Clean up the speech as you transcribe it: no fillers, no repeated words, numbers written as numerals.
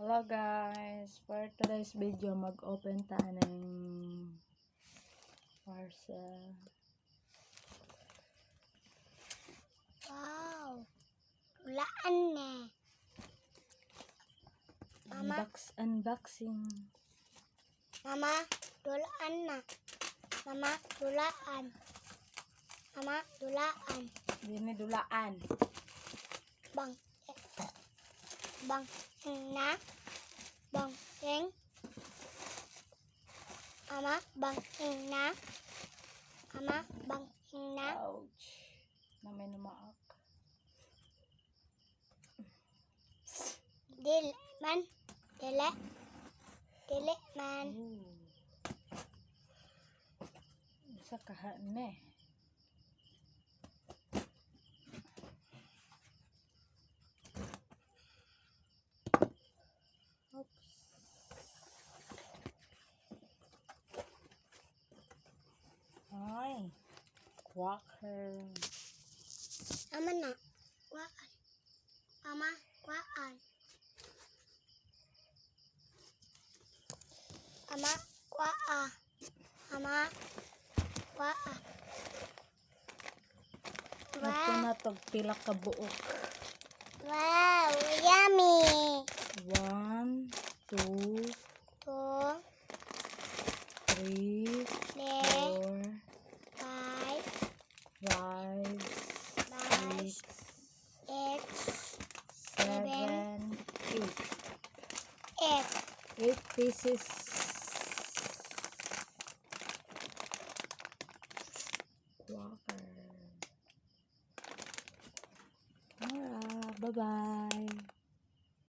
Hello guys, for today's video mag-open tayo ng parcel. Wow, tulaan na. Mama, Unboxing. Mama, tulaan na. Mama, tulaan. Mama, tulaan. Dini dulaan. Bang, bang, na. Bang, Mama, bang, na. Mama, bang, na. Ouch. Na may numaak. Dili man. Dili. Dili man. Isa kahaan eh. Oops. Ay. Quacker. Ama na. Kuhaan. Mama, kuhaan. Ama, kuha. Ama, kuha. Nato na to pila ka buok. Wow, yummy. 1, 2, 2, 3, 4, 5, 5, 6, 8, 7, 8. 8. 8 pieces